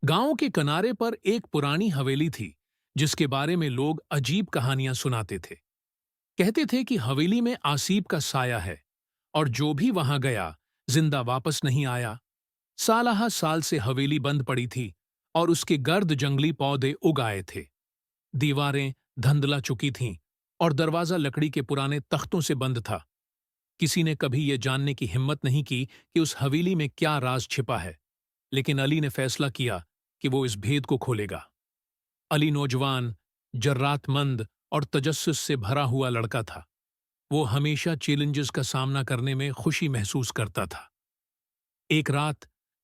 गांव के किनारे पर एक पुरानी हवेली थी जिसके बारे में लोग अजीब कहानियां सुनाते थे। कहते थे कि हवेली में आसीब का साया है और जो भी वहां गया जिंदा वापस नहीं आया। सालाहा साल से हवेली बंद पड़ी थी और उसके गर्द जंगली पौधे उग आए थे। दीवारें धंधला चुकी थीं और दरवाजा लकड़ी के पुराने तख्तों से बंद था। किसी ने कभी ये जानने की हिम्मत नहीं की कि उस हवेली में क्या राज छिपा है, लेकिन अली ने फैसला किया कि वो इस भेद को खोलेगा। अली नौजवान, जर्रातमंद और तजस्सुस से भरा हुआ लड़का था। वो हमेशा चैलेंजेस का सामना करने में खुशी महसूस करता था। एक रात,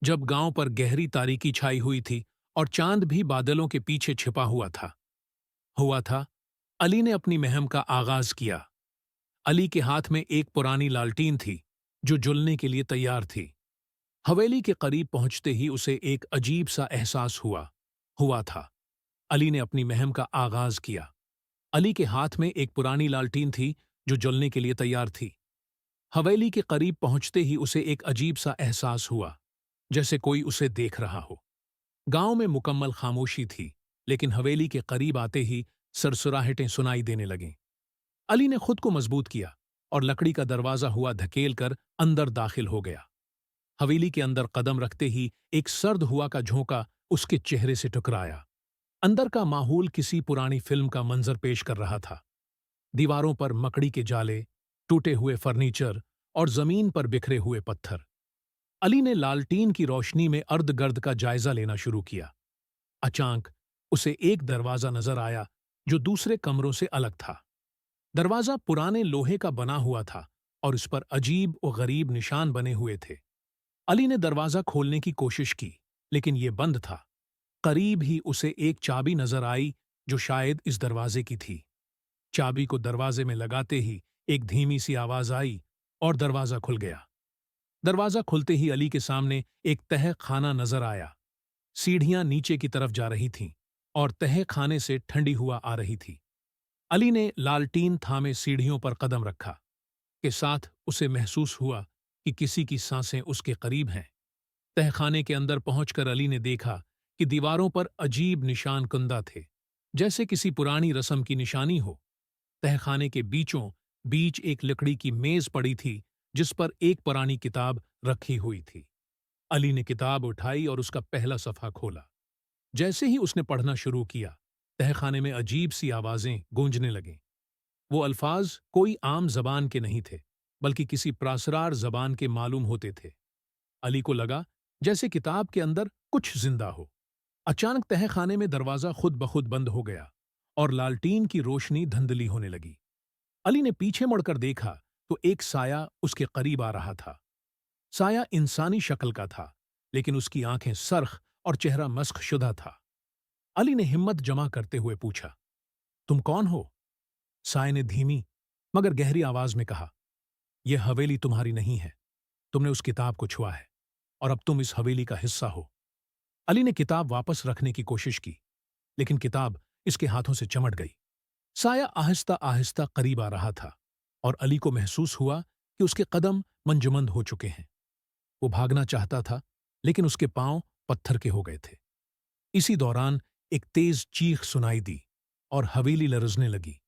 जब गांव पर गहरी तारीकी छाई हुई थी और चांद भी बादलों के पीछे छिपा हुआ था, अली ने अपनी मुहिम का आगाज किया। अली के हाथ में एक पुरानी लालटीन थी जो जलने के लिए तैयार थी। हवेली के करीब पहुंचते ही उसे एक अजीब सा एहसास हुआ था। अली ने अपनी मुहिम का आगाज किया। अली के हाथ में एक पुरानी लालटीन थी जो जलने के लिए तैयार थी। हवेली के करीब पहुंचते ही उसे एक अजीब सा एहसास हुआ, जैसे कोई उसे देख रहा हो। गांव में मुकम्मल खामोशी थी, लेकिन हवेली के करीब आते ही सरसराहटें सुनाई देने लगीं। अली ने खुद को मजबूत किया और लकड़ी का दरवाजा हुआ धकेल कर अंदर दाखिल हो गया। हवेली के अंदर कदम रखते ही एक सर्द हुआ का झोंका उसके चेहरे से टकराया। अंदर का माहौल किसी पुरानी फिल्म का मंजर पेश कर रहा था। दीवारों पर मकड़ी के जाले, टूटे हुए फर्नीचर और जमीन पर बिखरे हुए पत्थर। अली ने लालटीन की रोशनी में अर्द-गर्द का जायजा लेना शुरू किया। अचानक उसे एक दरवाजा नजर आया जो दूसरे कमरों से अलग था। दरवाजा पुराने लोहे का बना हुआ था और उस पर अजीब और गरीब निशान बने हुए थे। अली ने दरवाजा खोलने की कोशिश की, लेकिन ये बंद था। करीब ही उसे एक चाबी नजर आई जो शायद इस दरवाजे की थी। चाबी को दरवाजे में लगाते ही एक धीमी सी आवाज आई और दरवाजा खुल गया। दरवाजा खुलते ही अली के सामने एक तह खाना नजर आया। सीढ़ियां नीचे की तरफ जा रही थीं और तह खाने से ठंडी हुआ आ रही थी। अली ने लालटीन थामे सीढ़ियों पर कदम रखा। के साथ उसे महसूस हुआ कि किसी की सांसें उसके करीब हैं। तहखाने के अंदर पहुंचकर अली ने देखा कि दीवारों पर अजीब निशान कुंदा थे, जैसे किसी पुरानी रस्म की निशानी हो। तहखाने के बीचों बीच एक लकड़ी की मेज पड़ी थी जिस पर एक पुरानी किताब रखी हुई थी। अली ने किताब उठाई और उसका पहला सफ़ा खोला। जैसे ही उसने पढ़ना शुरू किया, तहखाने में अजीब सी आवाजें गूंजने लगीं। वो अल्फाज कोई आम जबान के नहीं थे, बल्कि किसी प्रासरार जबान के मालूम होते थे। अली को लगा जैसे किताब के अंदर कुछ जिंदा हो। अचानक तहखाने में दरवाजा खुद ब खुद बंद हो गया और लालटीन की रोशनी धुंधली होने लगी। अली ने पीछे मुड़कर देखा तो एक साया उसके करीब आ रहा था। साया इंसानी शक्ल का था, लेकिन उसकी आंखें सरख और चेहरा मस्खशुदा था। अली ने हिम्मत जमा करते हुए पूछा, तुम कौन हो? साये ने धीमी मगर गहरी आवाज में कहा, यह हवेली तुम्हारी नहीं है। तुमने उस किताब को छुआ है और अब तुम इस हवेली का हिस्सा हो। अली ने किताब वापस रखने की कोशिश की, लेकिन किताब इसके हाथों से चमट गई। साया आहिस्ता आहिस्ता करीब आ रहा था और अली को महसूस हुआ कि उसके कदम मंजमंद हो चुके हैं। वो भागना चाहता था, लेकिन उसके पांव पत्थर के हो गए थे। इसी दौरान एक तेज चीख सुनाई दी और हवेली लरजने लगी।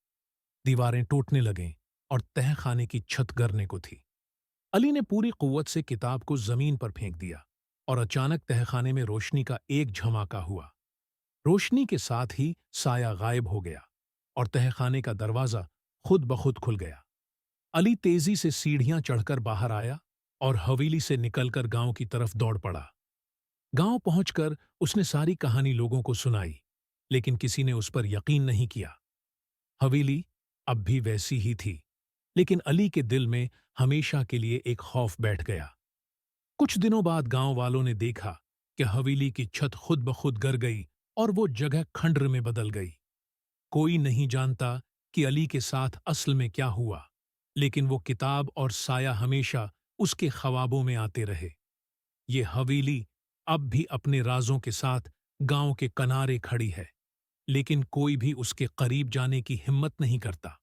दीवारें टूटने लगीं और तहखाने की छत गिरने को थी। अली ने पूरी कुव्वत से किताब को जमीन पर फेंक दिया और अचानक तहखाने में रोशनी का एक झमाका हुआ। रोशनी के साथ ही साया गायब हो गया और तहखाने का दरवाजा खुद ब खुद खुल गया। अली तेजी से सीढ़ियां चढ़कर बाहर आया और हवेली से निकलकर गांव की तरफ दौड़ पड़ा। गांव पहुंचकर उसने सारी कहानी लोगों को सुनाई, लेकिन किसी ने उस पर यकीन नहीं किया। हवेली अब भी वैसी ही थी, लेकिन अली के दिल में हमेशा के लिए एक खौफ बैठ गया। कुछ दिनों बाद गांव वालों ने देखा कि हवेली की छत खुद ब खुद गिर गई और वो जगह खंडर में बदल गई। कोई नहीं जानता कि अली के साथ असल में क्या हुआ, लेकिन वो किताब और साया हमेशा उसके ख्वाबों में आते रहे। ये हवेली अब भी अपने राजों के साथ गांव के किनारे खड़ी है, लेकिन कोई भी उसके करीब जाने की हिम्मत नहीं करता।